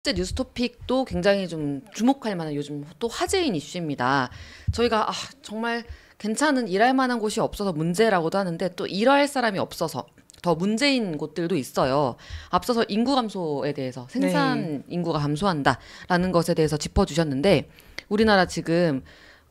번째 뉴스 토픽도 굉장히 좀 주목할 만한 요즘 또 화제인 이슈입니다. 저희가 정말 괜찮은 일할 만한 곳이 없어서 문제라고도 하는데 또 일할 사람이 없어서 더 문제인 곳들도 있어요. 앞서서 인구 감소에 대해서 네. 생산 인구가 감소한다라는 것에 대해서 짚어주셨는데 우리나라 지금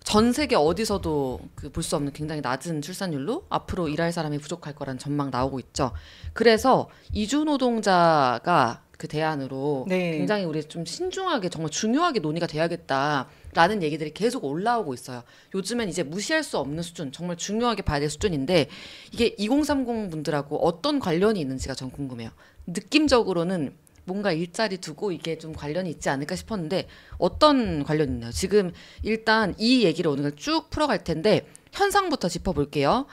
전 세계 어디서도 그 볼 수 없는 굉장히 낮은 출산율로 앞으로 일할 사람이 부족할 거라는 전망 나오고 있죠. 그래서 이주 노동자가 그 대안으로 네. 굉장히 우리 좀 신중하게 정말 중요하게 논의가 돼야겠다라는 얘기들이 계속 올라오고 있어요. 요즘엔 이제 무시할 수 없는 수준, 정말 중요하게 봐야 될 수준인데 이게 2030 분들하고 어떤 관련이 있는지가 전 궁금해요. 느낌적으로는 뭔가 일자리 두고 이게 좀 관련이 있지 않을까 싶었는데 어떤 관련이 있나요? 지금 일단 이 얘기를 오늘 쭉 풀어갈 텐데 현상부터 짚어볼게요.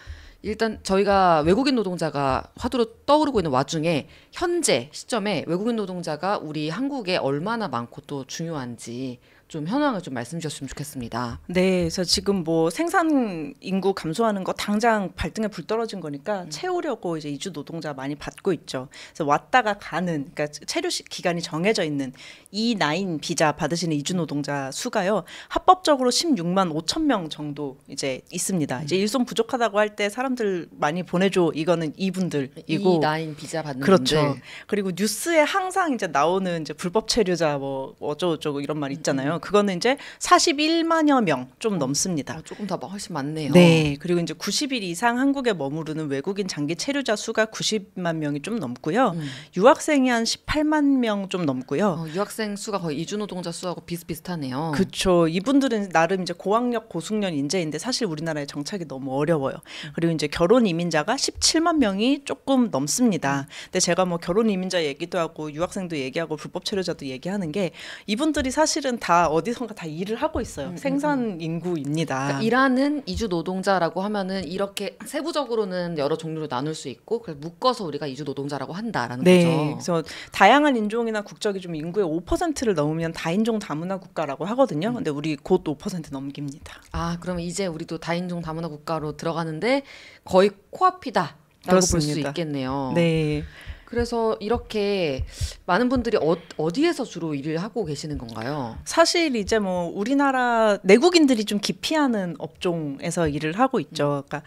일단 저희가 외국인 노동자가 화두로 떠오르고 있는 와중에 현재 시점에 외국인 노동자가 우리 한국에 얼마나 많고 또 중요한지 좀 현황을 좀 말씀 주셨으면 좋겠습니다. 네. 그래서 지금 뭐 생산 인구 감소하는 거 당장 발등에 불 떨어진 거니까 채우려고 이제 이주 노동자 많이 받고 있죠. 그래서 왔다가 가는, 그러니까 체류 기간이 정해져 있는 E9 비자 받으시는 이주 노동자 수가요. 합법적으로 16만 5천 명 정도 이제 있습니다. 이제 일손 부족하다고 할 때 사람들 많이 보내줘, 이거는 이 이분들이고. 나인 비자 받는 그렇죠. 분들. 그리고 뉴스에 항상 이제 나오는 이제 불법 체류자 뭐 어쩌고저쩌고 이런 말 있잖아요. 그거는 이제 41만여 명 좀 넘습니다. 조금 더 훨씬 많네요. 네. 그리고 이제 90일 이상 한국에 머무르는 외국인 장기 체류자 수가 90만 명이 좀 넘고요. 유학생이 한 18만 명 좀 넘고요. 유학생 수가 거의 이주 노동자 수하고 비슷비슷하네요. 그렇죠. 이분들은 나름 이제 고학력 고숙련 인재인데 사실 우리나라에 정착이 너무 어려워요. 그리고 이제 결혼 이민자가 17만 명이 조금 넘습니다. 근데 제가 뭐 결혼 이민자 얘기도 하고 유학생도 얘기하고 불법 체류자도 얘기하는 게 이분들이 사실은 다 어디선가 다 일을 하고 있어요. 생산 인구입니다. 그러니까 일하는 이주 노동자라고 하면은 이렇게 세부적으로는 여러 종류로 나눌 수 있고 그걸 묶어서 우리가 이주 노동자라고 한다라는 네, 거죠. 그래서 다양한 인종이나 국적이 좀 인구의 5%를 넘으면 다인종 다문화 국가라고 하거든요. 근데 우리 곧 5% 넘깁니다. 그러면 이제 우리도 다인종 다문화 국가로 들어가는데 거의 코앞이다라고 볼 수 그렇습니다. 있겠네요. 네. 그래서 이렇게 많은 분들이 어디에서 주로 일을 하고 계시는 건가요? 사실 이제 뭐 우리나라 내국인들이 좀 기피하는 업종에서 일을 하고 있죠. 그러니까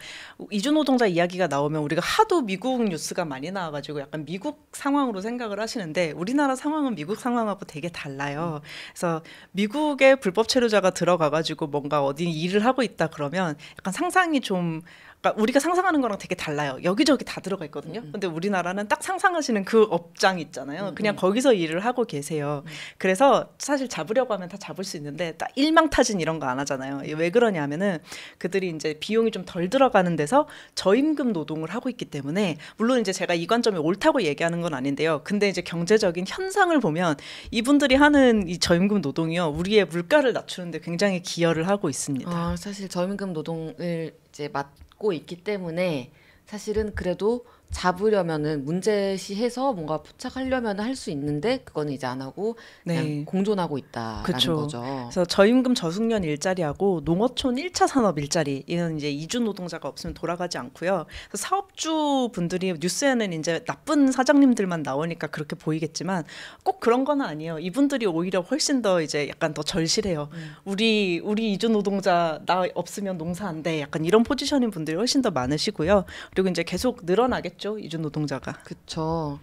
이주 노동자 이야기가 나오면 우리가 하도 미국 뉴스가 많이 나와가지고 약간 미국 상황으로 생각을 하시는데 우리나라 상황은 미국 상황하고 되게 달라요. 그래서 미국에 불법 체류자가 들어가가지고 뭔가 어디 일을 하고 있다 그러면 약간 상상이 좀, 그러니까 우리가 상상하는 거랑 되게 달라요. 여기저기 다 들어가 있거든요. 근데 우리나라는 딱 상상하시는 그 업장 있잖아요. 그냥 거기서 일을 하고 계세요. 그래서 사실 잡으려고 하면 다 잡을 수 있는데 딱 일망타진 이런 거 안 하잖아요. 이게 왜 그러냐면은 그들이 이제 비용이 좀 덜 들어가는 데서 저임금 노동을 하고 있기 때문에, 물론 이제 제가 이 관점이 옳다고 얘기하는 건 아닌데요. 근데 이제 경제적인 현상을 보면 이분들이 하는 이 저임금 노동이요, 우리의 물가를 낮추는데 굉장히 기여를 하고 있습니다. 사실 저임금 노동을 이제 맡고 있기 때문에 사실은 그래도 잡으려면은 문제시해서 뭔가 포착하려면 할 수 있는데 그거는 이제 안 하고 그냥 네. 공존하고 있다라는 그렇죠. 거죠. 그래서 저임금 저숙련 일자리하고 농어촌 1차 산업 일자리, 이는 이제 이주 노동자가 없으면 돌아가지 않고요. 그래서 사업주 분들이 뉴스에는 이제 나쁜 사장님들만 나오니까 그렇게 보이겠지만 꼭 그런 건 아니에요. 이분들이 오히려 훨씬 더 이제 약간 더 절실해요. 우리 이주 노동자 나 없으면 농사 안 돼. 약간 이런 포지션인 분들이 훨씬 더 많으시고요. 그리고 이제 계속 늘어나겠죠, 이주 노동자가. 그쵸.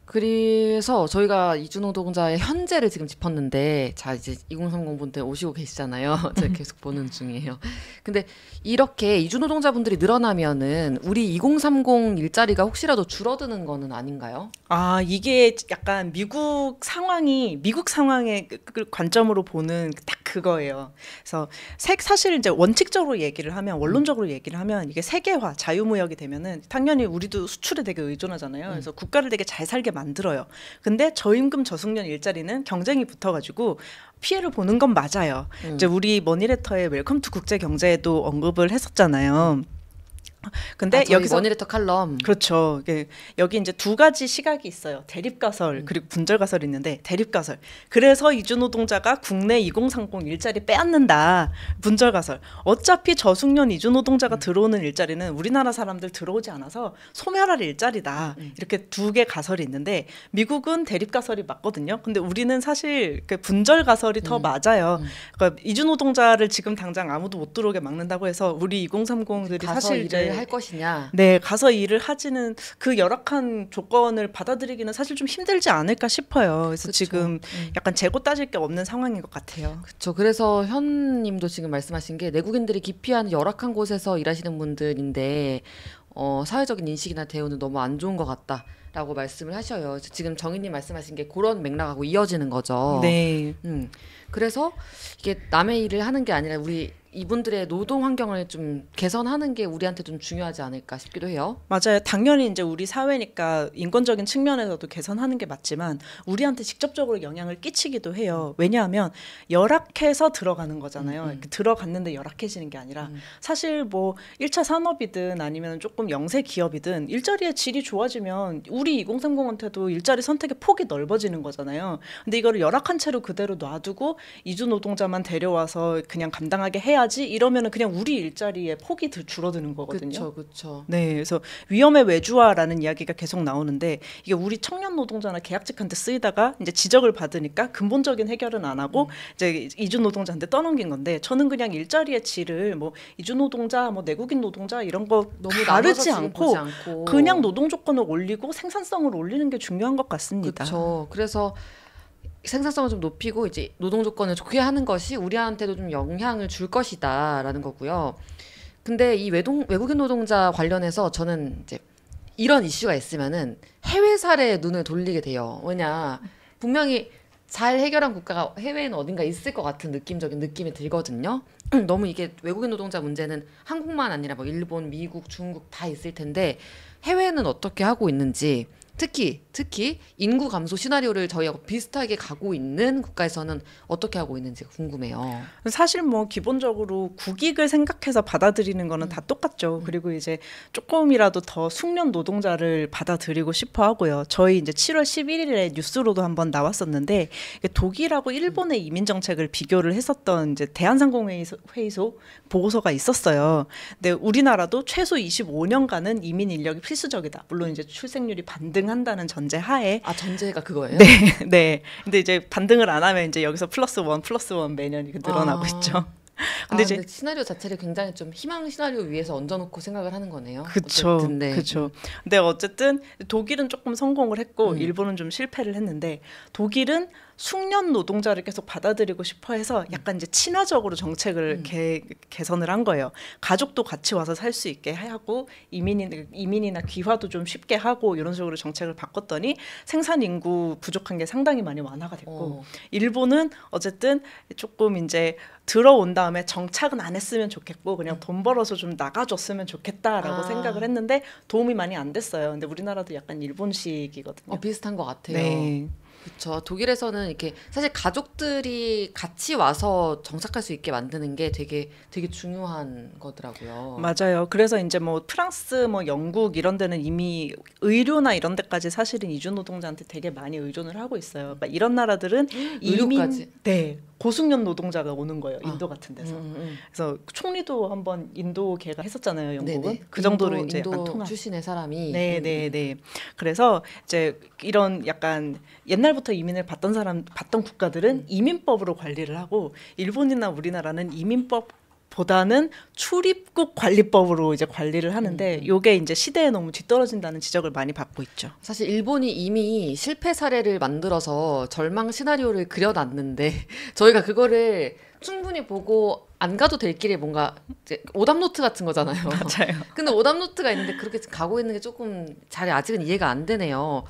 그래서 저희가 이주노동자의 현재를 지금 짚었는데, 자, 이제 2030분들 오시고 계시잖아요. 제가 계속 보는 중이에요. 근데 이렇게 이주노동자분들이 늘어나면은 우리 2030 일자리가 혹시라도 줄어드는 거는 아닌가요? 아, 이게 약간 미국 상황의 그 관점으로 보는 딱 그거예요. 그래서 사실 이제 원칙적으로 얘기를 하면, 원론적으로 얘기를 하면 이게 세계화, 자유무역이 되면은 당연히 우리도 수출에 되게 의존하잖아요. 그래서 국가를 되게 잘 살게 만들어요. 근데 저임금 저숙련 일자리는 경쟁이 붙어가지고 피해를 보는 건 맞아요. 이제 우리 머니레터의 웰컴 투 국제 경제에도 언급을 했었잖아요. 근데 저희 여기서 머니레터 칼럼. 그렇죠. 여기 이제 두 가지 시각이 있어요. 대립가설 그리고 분절가설이 있는데 대립가설. 그래서 이주노동자가 국내 2030 일자리 빼앗는다. 분절가설. 어차피 저숙련 이주노동자가 들어오는 일자리는 우리나라 사람들 들어오지 않아서 소멸할 일자리다. 이렇게 두 개 가설이 있는데 미국은 대립가설이 맞거든요. 근데 우리는 사실 그 분절가설이 더 맞아요. 그러니까 이주노동자를 지금 당장 아무도 못 들어오게 막는다고 해서 우리 2030들이 가서 사실 이제 일을 할 것이냐. 네, 가서 일을 하지는 그 열악한 조건을 받아들이기는 사실 좀 힘들지 않을까 싶어요. 그래서 그쵸. 지금 약간 재고 따질 게 없는 상황인 것 같아요. 그렇죠. 그래서 현님도 지금 말씀하신 게 내국인들이 기피하는 열악한 곳에서 일하시는 분들인데 사회적인 인식이나 대우는 너무 안 좋은 것 같다라고 말씀을 하셔요. 지금 정희님 말씀하신 게 그런 맥락하고 이어지는 거죠. 네. 그래서 이게 남의 일을 하는 게 아니라 우리 이분들의 노동 환경을 좀 개선하는 게 우리한테 좀 중요하지 않을까 싶기도 해요. 맞아요. 당연히 이제 우리 사회니까 인권적인 측면에서도 개선하는 게 맞지만 우리한테 직접적으로 영향을 끼치기도 해요. 왜냐하면 열악해서 들어가는 거잖아요. 이렇게 들어갔는데 열악해지는 게 아니라 사실 뭐 1차 산업이든 아니면 조금 영세 기업이든 일자리의 질이 좋아지면 우리 2030한테도 일자리 선택의 폭이 넓어지는 거잖아요. 근데 이거를 열악한 채로 그대로 놔두고 이주 노동자만 데려와서 그냥 감당하게 해야지 이러면은 그냥 우리 일자리의 폭이 줄어드는 거거든요. 그렇죠. 네, 그래서 위험의 외주화라는 이야기가 계속 나오는데 이게 우리 청년 노동자나 계약직한테 쓰이다가 이제 지적을 받으니까 근본적인 해결은 안 하고 이제 이주 노동자한테 떠넘긴 건데 저는 그냥 일자리의 질을 뭐 이주 노동자, 뭐 내국인 노동자 이런 거 너무 가르지 나눠서 보지 않고 그냥 노동 조건을 올리고 생산성을 올리는 게 중요한 것 같습니다. 그렇죠. 그래서 생산성을 좀 높이고 이제 노동 조건을 좋게 하는 것이 우리한테도 좀 영향을 줄 것이다라는 거고요. 근데 이 외국인 노동자 관련해서 저는 이제 이런 이슈가 있으면은 해외 사례에 눈을 돌리게 돼요. 왜냐 분명히 잘 해결한 국가가 해외에는 어딘가 있을 것 같은 느낌적인 느낌이 들거든요. 너무 이게 외국인 노동자 문제는 한국만 아니라 뭐 일본, 미국, 중국 다 있을 텐데 해외는 어떻게 하고 있는지 특히 인구 감소 시나리오를 저희하고 비슷하게 가고 있는 국가에서는 어떻게 하고 있는지 궁금해요. 사실 뭐 기본적으로 국익을 생각해서 받아들이는 거는 다 똑같죠. 그리고 이제 조금이라도 더 숙련 노동자를 받아들이고 싶어 하고요. 저희 이제 7월 11일에 뉴스로도 한번 나왔었는데 독일하고 일본의 이민 정책을 비교를 했었던 이제 대한상공회의소 보고서가 있었어요. 근데 우리나라도 최소 25년간은 이민 인력이 필수적이다. 물론 이제 출생률이 반등한다는 전제 하에 전제가 그거예요? 네, 네. 근데 이제 반등을 안 하면 이제 여기서 플러스 원 매년 이렇게 늘어나고 있죠. 근데 이제 근데 시나리오 자체를 굉장히 좀 희망 시나리오 위에서 얹어놓고 생각을 하는 거네요. 그렇죠. 네. 그렇죠. 근데 어쨌든 독일은 조금 성공을 했고 일본은 좀 실패를 했는데 독일은 숙련 노동자를 계속 받아들이고 싶어 해서 약간 이제 친화적으로 정책을 개선을 한 거예요. 가족도 같이 와서 살 수 있게 하고 이민이나 귀화도 좀 쉽게 하고 이런 식으로 정책을 바꿨더니 생산 인구 부족한 게 상당히 많이 완화가 됐고 일본은 어쨌든 조금 이제 들어온 다음에 정착은 안 했으면 좋겠고 그냥 돈 벌어서 좀 나가줬으면 좋겠다라고 생각을 했는데 도움이 많이 안 됐어요. 근데 우리나라도 약간 일본식이거든요. 비슷한 것 같아요. 네. 그렇죠. 독일에서는 이렇게 사실 가족들이 같이 와서 정착할 수 있게 만드는 게 되게 중요한 거더라고요. 맞아요. 그래서 이제 뭐 프랑스, 뭐 영국 이런 데는 이미 의료나 이런 데까지 사실은 이주 노동자한테 되게 많이 의존을 하고 있어요. 그러니까 이런 나라들은 의료까지. 네, 고숙련 노동자가 오는 거예요. 인도 같은 데서. 그래서 총리도 한번 인도 걔가 했었잖아요. 영국은. 네네. 그 정도로 이제 인도 약간 통한. 출신의 사람이. 네. 그래서 이제 이런 약간 옛날부터 이민을 받던 국가들은 이민법으로 관리를 하고 일본이나 우리나라는 이민법보다는 출입국 관리법으로 이제 관리를 하는데 요게 이제 시대에 너무 뒤떨어진다는 지적을 많이 받고 있죠. 사실 일본이 이미 실패 사례를 만들어서 절망 시나리오를 그려놨는데 저희가 그거를 충분히 보고 안 가도 될 길이 뭔가 이제 오답노트 같은 거잖아요. 맞아요. 근데 오답노트가 있는데 그렇게 가고 있는 게 조금 잘 아직은 이해가 안 되네요.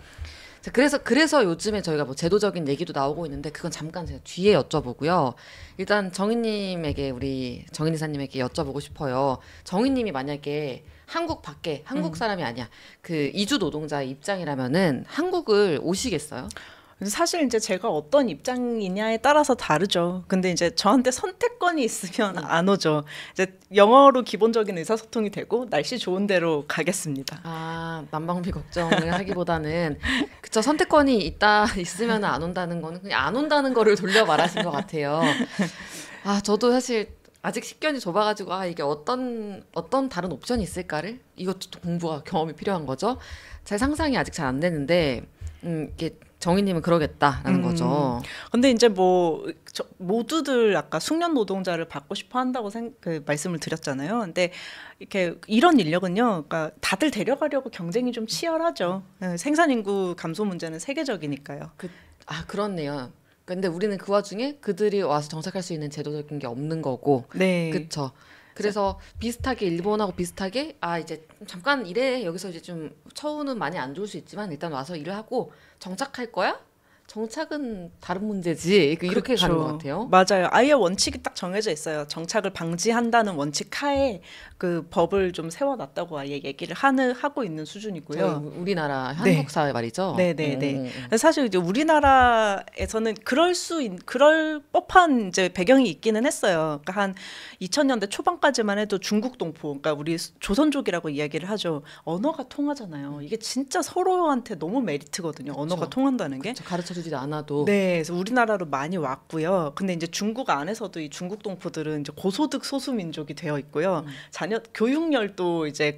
그래서 요즘에 저희가 뭐 제도적인 얘기도 나오고 있는데 그건 잠깐 제가 뒤에 여쭤보고요. 일단 정희님에게 우리 정인 이사님에게 여쭤보고 싶어요. 정희님이 만약에 한국 사람이 아니야. 그 이주 노동자의 입장이라면은 한국을 오시겠어요? 근데 사실 이제 제가 어떤 입장이냐에 따라서 다르죠. 근데 이제 저한테 선택권이 있으면 안 오죠. 이제 영어로 기본적인 의사소통이 되고 날씨 좋은 데로 가겠습니다. 아, 난방비 걱정을 하기보다는 그쵸, 선택권이 있으면 안 온다는 거는 그냥 안 온다는 거를 돌려 말하신 것 같아요. 아, 저도 사실 아직 식견이 좁아가지고 이게 어떤 다른 옵션이 있을까를 이것도 또 공부와 경험이 필요한 거죠. 제 상상이 아직 잘 안 되는데 이게 정희님은 그러겠다라는 거죠. 근데 이제 뭐 모두들 아까 숙련 노동자를 받고 싶어 한다고 그 말씀을 드렸잖아요. 근데 이렇게 이런 인력은요, 그러니까 다들 데려가려고 경쟁이 좀 치열하죠. 생산 인구 감소 문제는 세계적이니까요. 그렇네요. 근데 우리는 그 와중에 그들이 와서 정착할 수 있는 제도적인 게 없는 거고, 네, 그렇죠. 그래서 비슷하게 일본하고 비슷하게 이제 잠깐 일해 여기서 이제 좀 처우는 많이 안 좋을 수 있지만 일단 와서 일을 하고 정착할 거야? 정착은 다른 문제지. 이렇게 그렇죠. 가는 것 같아요. 맞아요. 아예 원칙이 딱 정해져 있어요. 정착을 방지한다는 원칙 하에 그 법을 좀 세워놨다고 아예 얘기를 하고 있는 수준이고요. 저희 우리나라 한국 사회 말이죠. 네네네. 사실 이제 우리나라에서는 그럴 법한 이제 배경이 있기는 했어요. 그러니까 한 2000년대 초반까지만 해도 중국 동포, 그러니까 우리 조선족이라고 이야기를 하죠. 언어가 통하잖아요. 이게 진짜 서로한테 너무 메리트거든요. 그쵸. 언어가 통한다는 게. 가르쳐주지 않아도. 네, 그래서 우리나라로 많이 왔고요. 근데 이제 중국 안에서도 이 중국 동포들은 이제 고소득 소수 민족이 되어 있고요. 교육열도 이제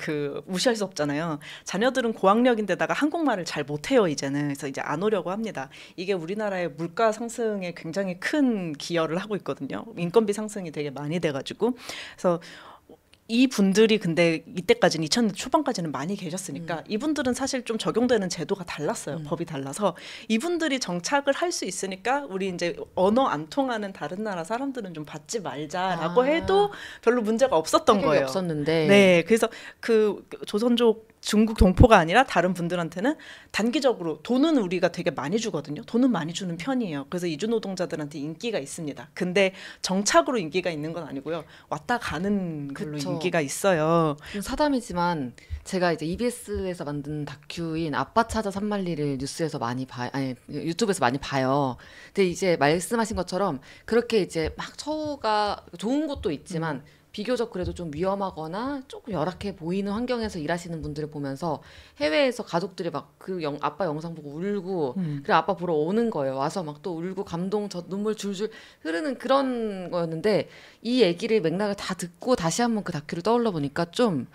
무시할 수 없잖아요. 자녀들은 고학력인데다가 한국말을 잘 못해요, 이제는. 그래서 이제 안 오려고 합니다. 이게 우리나라의 물가 상승에 굉장히 큰 기여를 하고 있거든요. 인건비 상승이 되게 많이 돼가지고. 그래서 이 분들이 근데 이때까지는 2000년대 초반까지는 많이 계셨으니까 이분들은 사실 좀 적용되는 제도가 달랐어요. 법이 달라서 이분들이 정착을 할 수 있으니까 우리 이제 언어 안 통하는 다른 나라 사람들은 좀 받지 말자라고 해도 별로 문제가 없었던 거예요. 없었는데. 네, 그래서 그 조선족 중국 동포가 아니라 다른 분들한테는 단기적으로 돈은 우리가 되게 많이 주거든요. 돈은 많이 주는 편이에요. 그래서 이주 노동자들한테 인기가 있습니다. 근데 정착으로 인기가 있는 건 아니고요. 왔다 가는 걸로 그쵸. 인기가 있어요. 사담이지만 제가 이제 EBS에서 만든 다큐인 아빠 찾아 산말리를 뉴스에서 많이 유튜브에서 많이 봐요. 근데 이제 말씀하신 것처럼 그렇게 이제 막 처우가 좋은 곳도 있지만 비교적 그래도 좀 위험하거나 조금 열악해 보이는 환경에서 일하시는 분들을 보면서 해외에서 가족들이 막 아빠 영상 보고 울고 그래 아빠 보러 오는 거예요. 와서 막 또 울고 눈물 줄줄 흐르는 그런 거였는데 이 얘기를 맥락을 다 듣고 다시 한번 그 다큐를 떠올려 보니까 좀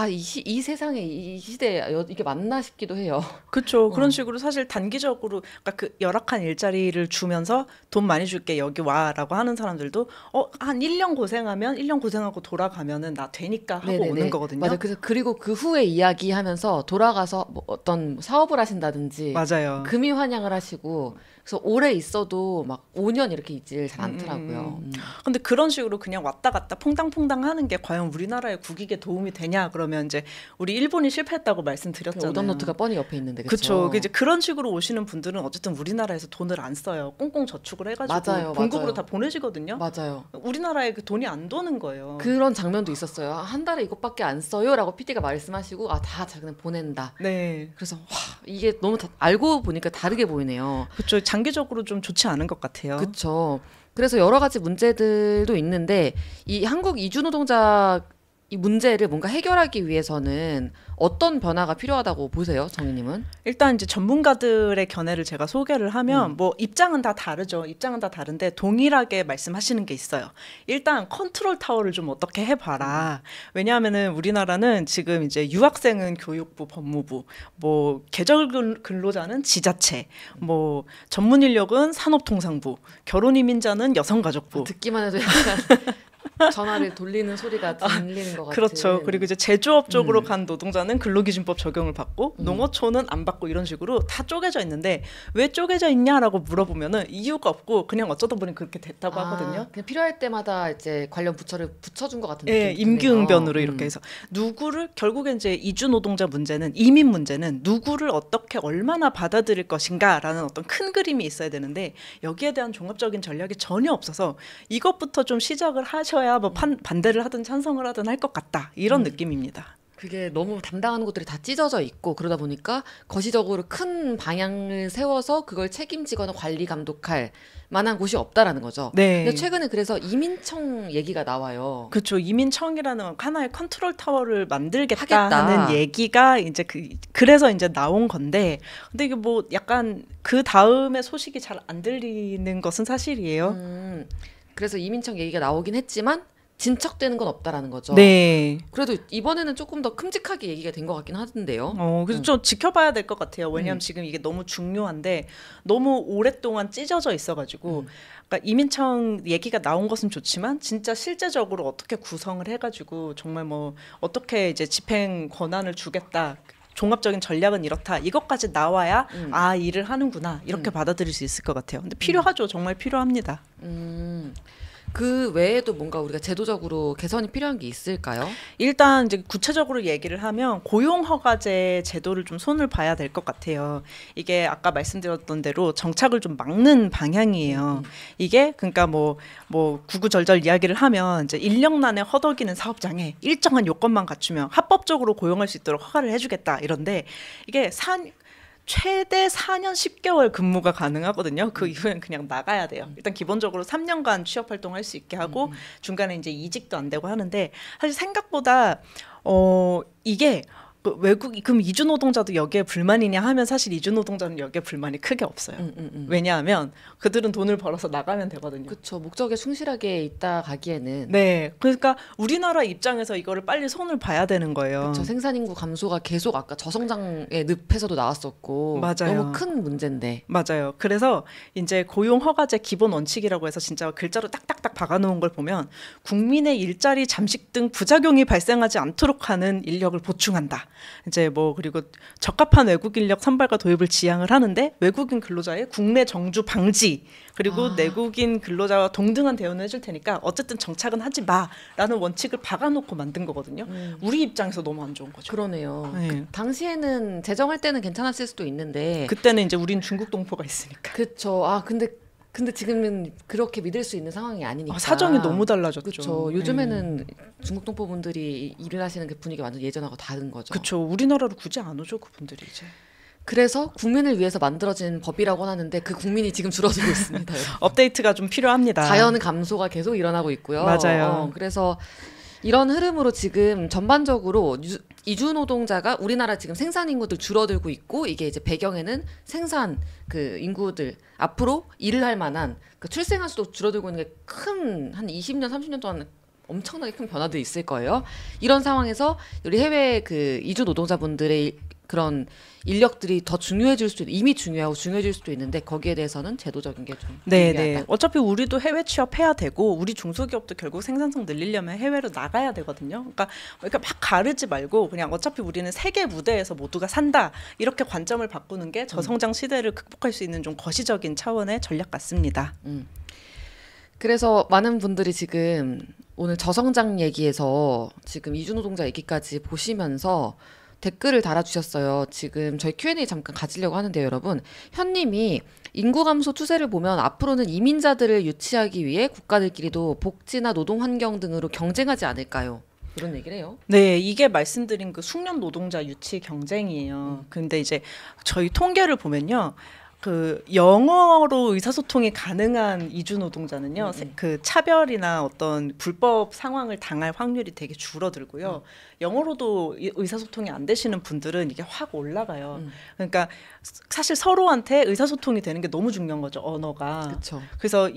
이 세상에 이 시대에 이게 맞나 싶기도 해요. 그렇죠. 그런 식으로 사실 단기적으로 그러니까 그 열악한 일자리를 주면서 돈 많이 줄게 여기 와라고 하는 사람들도 한 1년 고생하면 1년 고생하고 돌아가면은 나 되니까 하고 네네네. 오는 거거든요. 맞아요. 그리고 그 후에 이야기하면서 돌아가서 뭐 어떤 사업을 하신다든지 맞아요. 금이 환영을 하시고 그래서 오래 있어도 막 5년 이렇게 있질 잘 않더라고요. 근데 그런 식으로 그냥 왔다 갔다 퐁당퐁당 하는 게 과연 우리나라의 국익에 도움이 되냐 그러면 이제 우리 일본이 실패했다고 말씀드렸잖아요. 오답노트가 뻔히 옆에 있는데 그렇죠. 이제 그런 식으로 오시는 분들은 어쨌든 우리나라에서 돈을 안 써요. 꽁꽁 저축을 해가지고 맞아요, 본국으로 맞아요. 다 보내지거든요. 맞아요. 우리나라에 그 돈이 안 도는 거예요. 그런 장면도 있었어요. 한 달에 이것밖에 안 써요라고 PD가 말씀하시고 다 그냥 보낸다. 네. 그래서 이게 너무 알고 보니까 다르게 보이네요. 그렇죠. 장기적으로 좀 좋지 않은 것 같아요. 그렇죠. 그래서 여러 가지 문제들도 있는데 이 한국 이주 노동자 이 문제를 뭔가 해결하기 위해서는 어떤 변화가 필요하다고 보세요, 정희님은? 일단 이제 전문가들의 견해를 제가 소개를 하면 뭐 입장은 다 다르죠. 입장은 다 다른데 동일하게 말씀하시는 게 있어요. 일단 컨트롤 타워를 좀 어떻게 해봐라. 왜냐하면은 우리나라는 지금 이제 유학생은 교육부, 법무부, 뭐 계절 근로자는 지자체, 뭐 전문 인력은 산업통상부, 결혼 이민자는 여성가족부. 듣기만 해도 약간 전화를 돌리는 소리가 들리는 것 같아요. 그렇죠. 그리고 이제 제조업 쪽으로 간 노동자는 근로기준법 적용을 받고 농어촌은 안 받고 이런 식으로 다 쪼개져 있는데 왜 쪼개져 있냐라고 물어보면은 이유가 없고 그냥 어쩌다 보니 그렇게 됐다고 하거든요. 그냥 필요할 때마다 이제 관련 부처를 붙여준 것 같은 예, 느낌이 임기응변으로 드네요. 이렇게 해서 누구를 결국엔 이제 이주 노동자 문제는 이민 문제는 누구를 어떻게 얼마나 받아들일 것인가라는 어떤 큰 그림이 있어야 되는데 여기에 대한 종합적인 전략이 전혀 없어서 이것부터 좀 시작을 하셔야 뭐 반대를 하든 찬성을 하든 할 것 같다 이런 느낌입니다. 그게 너무 담당하는 것들이 다 찢어져 있고 그러다 보니까 거시적으로 큰 방향을 세워서 그걸 책임지거나 관리 감독할 만한 곳이 없다라는 거죠. 네. 근데 최근에 그래서 이민청 얘기가 나와요. 그렇죠. 이민청이라는 하나의 컨트롤 타워를 만들겠다 하겠다. 하는 얘기가 이제 그래서 이제 나온 건데, 근데 이게 뭐 약간 그 다음에 소식이 잘 안 들리는 것은 사실이에요. 그래서 이민청 얘기가 나오긴 했지만 진척되는 건 없다라는 거죠. 네. 그래도 이번에는 조금 더 큼직하게 얘기가 된 것 같긴 하던데요. 그래서 좀 지켜봐야 될 것 같아요. 왜냐하면 지금 이게 너무 중요한데 너무 오랫동안 찢어져 있어가지고, 그러니까 이민청 얘기가 나온 것은 좋지만 진짜 실제적으로 어떻게 구성을 해가지고 정말 뭐 어떻게 이제 집행 권한을 주겠다. 종합적인 전략은 이렇다. 이것까지 나와야 아 일을 하는구나 이렇게 받아들일 수 있을 것 같아요. 근데 필요하죠. 정말 필요합니다. 그 외에도 뭔가 우리가 제도적으로 개선이 필요한 게 있을까요? 일단 이제 구체적으로 얘기를 하면 고용허가제 제도를 좀 손을 봐야 될 것 같아요. 이게 아까 말씀드렸던 대로 정착을 좀 막는 방향이에요. 이게 그러니까 뭐 구구절절 이야기를 하면 이제 인력난에 허덕이는 사업장에 일정한 요건만 갖추면 합법적으로 고용할 수 있도록 허가를 해주겠다 이런데, 이게 최대 4년 10개월 근무가 가능하거든요. 그 이후엔 그냥 나가야 돼요. 일단 기본적으로 3년간 취업 활동할 수 있게 하고 중간에 이제 이직도 안 되고 하는데, 사실 생각보다 이게 그럼 이주 노동자도 여기에 불만이냐 하면 사실 이주 노동자는 여기에 불만이 크게 없어요. 왜냐하면 그들은 돈을 벌어서 나가면 되거든요. 그렇죠. 목적에 충실하게 있다 가기에는. 네, 그러니까 우리나라 입장에서 이거를 빨리 손을 봐야 되는 거예요. 그렇죠. 생산 인구 감소가 계속 아까 저성장의 늪에서도 나왔었고 맞아요. 너무 큰 문제인데. 맞아요. 그래서 이제 고용허가제 기본 원칙이라고 해서 진짜 글자로 딱딱딱 박아놓은 걸 보면 국민의 일자리 잠식 등 부작용이 발생하지 않도록 하는 인력을 보충한다. 이제 뭐 그리고 적합한 외국 인력 선발과 도입을 지향을 하는데 외국인 근로자의 국내 정주 방지, 그리고 내국인 근로자와 동등한 대우는 해줄 테니까 어쨌든 정착은 하지 마라는 원칙을 박아놓고 만든 거거든요. 우리 입장에서 너무 안 좋은 거죠. 그러네요. 네. 그 당시에는 제정할 때는 괜찮았을 수도 있는데 그때는 이제 우린 중국 동포가 있으니까. 그렇죠. 근데 지금은 그렇게 믿을 수 있는 상황이 아니니까. 사정이 너무 달라졌죠. 그렇죠. 요즘에는 중국 동포분들이 일을 하시는 그 분위기가 완전 예전하고 다른 거죠. 그렇죠. 우리나라로 굳이 안 오죠, 그분들이 이제. 그래서 국민을 위해서 만들어진 법이라고 하는데 그 국민이 지금 줄어들고 있습니다. 업데이트가 좀 필요합니다. 자연 감소가 계속 일어나고 있고요. 맞아요. 그래서 이런 흐름으로 지금 전반적으로 이주 노동자가 우리나라 지금 생산 인구들 줄어들고 있고, 이게 이제 배경에는 생산 그 인구들 앞으로 일을 할 만한 그 출생할 수도 줄어들고 있는 게 큰 한 20년 30년 동안 엄청나게 큰 변화들이 있을 거예요. 이런 상황에서 우리 해외 그 이주 노동자분들의 그런 인력들이 더 중요해질 수도 이미 중요해질 수도 있는데 거기에 대해서는 제도적인 게 좀 네. 어차피 우리도 해외 취업해야 되고 우리 중소기업도 결국 생산성 늘리려면 해외로 나가야 되거든요. 그러니까 막 가르지 말고 그냥 어차피 우리는 세계 무대에서 모두가 산다 이렇게 관점을 바꾸는 게 저성장 시대를 극복할 수 있는 좀 거시적인 차원의 전략 같습니다. 그래서 많은 분들이 지금 오늘 저성장 얘기에서 지금 이주 노동자 얘기까지 보시면서 댓글을 달아주셨어요. 지금 저희 Q&A 잠깐 가지려고 하는데요, 여러분. 현님이 인구 감소 추세를 보면 앞으로는 이민자들을 유치하기 위해 국가들끼리도 복지나 노동 환경 등으로 경쟁하지 않을까요? 그런 얘기를 해요. 네, 이게 말씀드린 그 숙련 노동자 유치 경쟁이에요. 근데 이제 저희 통계를 보면요. 그 영어로 의사소통이 가능한 이주 노동자는요, 그 차별이나 어떤 불법 상황을 당할 확률이 되게 줄어들고요. 영어로도 의사소통이 안 되시는 분들은 이게 확 올라가요. 그러니까 사실 서로한테 의사소통이 되는 게 너무 중요한 거죠, 언어가. 그렇죠. 그래서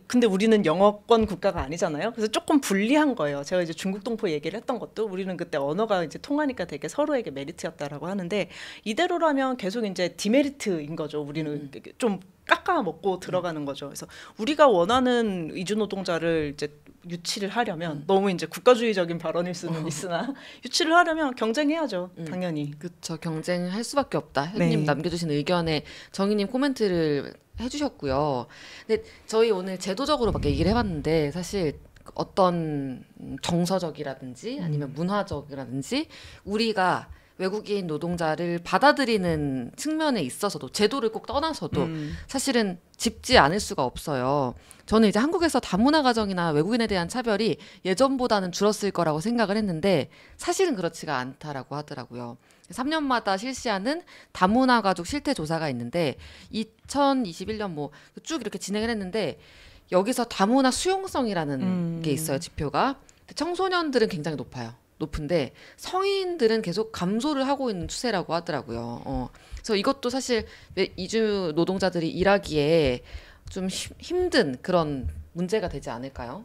근데 우리는 영어권 국가가 아니잖아요. 그래서 조금 불리한 거예요. 제가 이제 중국 동포 얘기를 했던 것도 우리는 그때 언어가 이제 통하니까 되게 서로에게 메리트였다라고 하는데, 이대로라면 계속 이제 디메리트인 거죠. 우리는 좀 깎아 먹고 들어가는 거죠. 그래서 우리가 원하는 이주 노동자를 이제 유치를 하려면 너무 이제 국가주의적인 발언일 수는 있으나 유치를 하려면 경쟁해야죠. 당연히. 그렇죠. 경쟁할 수밖에 없다. 현님 네. 남겨주신 의견에 정희님 코멘트를 해주셨고요. 근데 저희 오늘 제도적으로 막 얘기를 해봤는데 사실 어떤 정서적이라든지 아니면 문화적이라든지 우리가 외국인 노동자를 받아들이는 측면에 있어서도 제도를 꼭 떠나서도 사실은 짚지 않을 수가 없어요. 저는 이제 한국에서 다문화 가정이나 외국인에 대한 차별이 예전보다는 줄었을 거라고 생각을 했는데 사실은 그렇지가 않다라고 하더라고요. 3년마다 실시하는 다문화 가족 실태 조사가 있는데 2021년 뭐 쭉 이렇게 진행을 했는데 여기서 다문화 수용성이라는 게 있어요, 지표가. 청소년들은 굉장히 높은데 성인들은 계속 감소를 하고 있는 추세라고 하더라고요. 그래서 이것도 사실 이주 노동자들이 일하기에 좀 힘든 그런 문제가 되지 않을까요?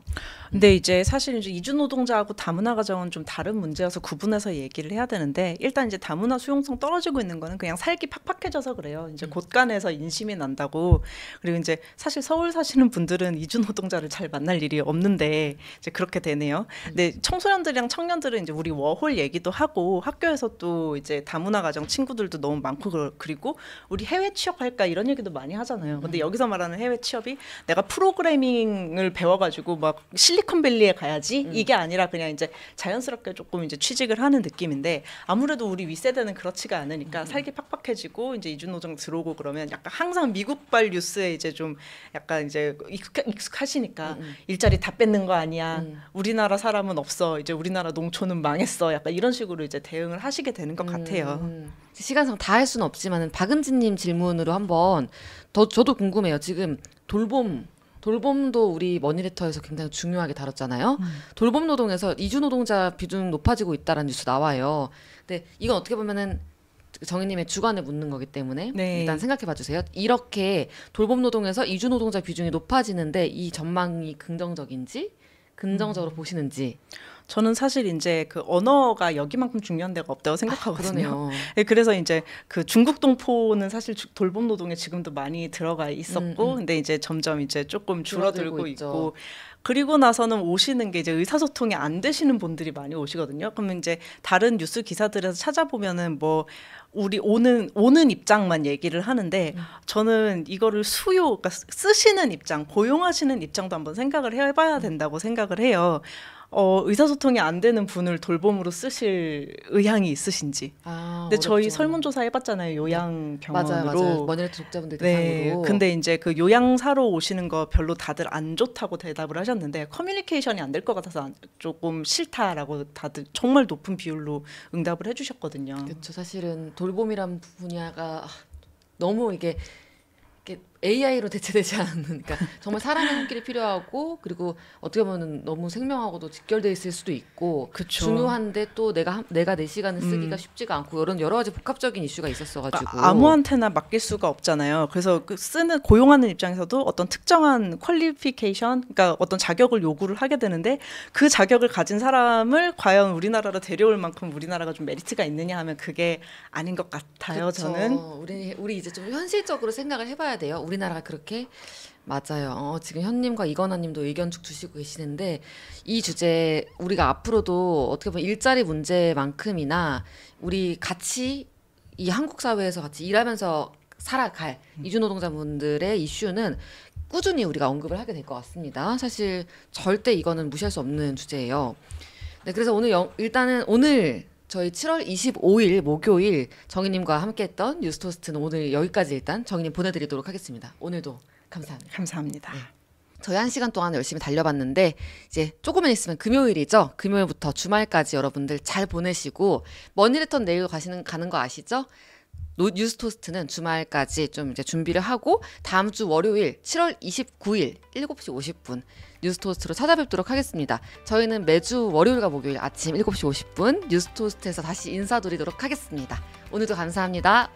근데 이제 사실 이제 이주 노동자하고 다문화 가정은 좀 다른 문제여서 구분해서 얘기를 해야 되는데 일단 이제 다문화 수용성 떨어지고 있는 거는 그냥 살기 팍팍해져서 그래요. 이제 곳간에서 인심이 난다고. 그리고 이제 사실 서울 사시는 분들은 이주 노동자를 잘 만날 일이 없는데 이제 그렇게 되네요. 근데 청소년들이랑 청년들은 이제 우리 워홀 얘기도 하고 학교에서 또 이제 다문화 가정 친구들도 너무 많고 그리고 우리 해외 취업할까 이런 얘기도 많이 하잖아요. 근데 여기서 말하는 해외 취업이 내가 프로그래밍을 배워가지고 막 실리콘밸리에 가야지 이게 아니라 그냥 이제 자연스럽게 조금 이제 취직을 하는 느낌인데 아무래도 우리 윗세대는 그렇지가 않으니까 살기 팍팍해지고 이제 이주노동 들어오고 그러면 약간 항상 미국발 뉴스에 이제 좀 약간 이제 익숙하시니까 일자리 다 뺏는 거 아니야. 우리나라 사람은 없어. 이제 우리나라 농촌은 망했어. 약간 이런 식으로 이제 대응을 하시게 되는 것 같아요. 시간상 다 할 수는 없지만은 박은지님 질문으로 한번 저도 궁금해요. 지금 돌봄도 우리 머니레터에서 굉장히 중요하게 다뤘잖아요. 돌봄 노동에서 이주 노동자 비중 높아지고 있다라는 뉴스 나와요. 근데 이건 어떻게 보면은 정희님의 주관을 묻는 거기 때문에 네. 일단 생각해 봐주세요. 이렇게 돌봄 노동에서 이주 노동자 비중이 높아지는데 이 전망이 긍정적인지 긍정적으로 보시는지. 저는 사실 이제 그 언어가 여기만큼 중요한 데가 없다고 생각하거든요. 네, 그래서 이제 그 중국 동포는 사실 돌봄 노동에 지금도 많이 들어가 있었고, 근데 이제 점점 이제 조금 줄어들고 있고. 그리고 나서는 오시는 게 이제 의사소통이 안 되시는 분들이 많이 오시거든요. 그러면 이제 다른 뉴스 기사들에서 찾아보면은 뭐 우리 오는 입장만 얘기를 하는데 저는 이거를 그러니까 쓰시는 입장, 고용하시는 입장도 한번 생각을 해봐야 된다고 생각을 해요. 의사소통이 안 되는 분을 돌봄으로 쓰실 의향이 있으신지. 근데 저희 설문조사 해봤잖아요. 요양병원으로. 맞아요. 머니레터 독자분들 네. 대상으로. 근데 이제 그 요양사로 오시는 거 별로 다들 안 좋다고 대답을 하셨는데 커뮤니케이션이 안 될 것 같아서 조금 싫다라고 다들 정말 높은 비율로 응답을 해주셨거든요. 그렇죠. 사실은 돌봄이란 분야가 너무 이게 AI로 대체되지 않는, 그러니까 정말 사람의 손길이 필요하고 그리고 어떻게 보면 너무 생명하고도 직결돼 있을 수도 있고 그쵸. 중요한데 또 내가 내 시간을 쓰기가 쉽지가 않고 이런 여러 가지 복합적인 이슈가 있었어가지고 그러니까 아무한테나 맡길 수가 없잖아요. 그래서 그 고용하는 입장에서도 어떤 특정한 퀄리피케이션, 그러니까 어떤 자격을 요구를 하게 되는데 그 자격을 가진 사람을 과연 우리나라로 데려올 만큼 우리나라가 좀 메리트가 있느냐 하면 그게 아닌 것 같아요. 그쵸. 저는 우리 이제 좀 현실적으로 생각을 해봐야 돼요. 우리나라가 그렇게 맞아요. 지금 현님과 이건아님도 의견 쭉 주시고 계시는데 이 주제 우리가 앞으로도 어떻게 보면 일자리 문제만큼이나 우리 같이 이 한국 사회에서 같이 일하면서 살아갈 이주 노동자분들의 이슈는 꾸준히 우리가 언급을 하게 될 것 같습니다. 사실 절대 이거는 무시할 수 없는 주제예요. 네, 그래서 일단은 오늘 저희 7월 25일 목요일 정희님과 함께했던 뉴스토스트는 오늘 여기까지 일단 정희님 보내드리도록 하겠습니다. 오늘도 감사합니다. 감사합니다. 네. 저희 1시간 동안 열심히 달려봤는데 이제 조금만 있으면 금요일이죠. 금요일부터 주말까지 여러분들 잘 보내시고 머니레턴 내일 가는 거 아시죠? 뉴스토스트는 주말까지 좀 이제 준비를 하고 다음 주 월요일 7월 29일 7시 50분 뉴스토스트로 찾아뵙도록 하겠습니다. 저희는 매주 월요일과 목요일 아침 7시 50분 뉴스토스트에서 다시 인사드리도록 하겠습니다. 오늘도 감사합니다.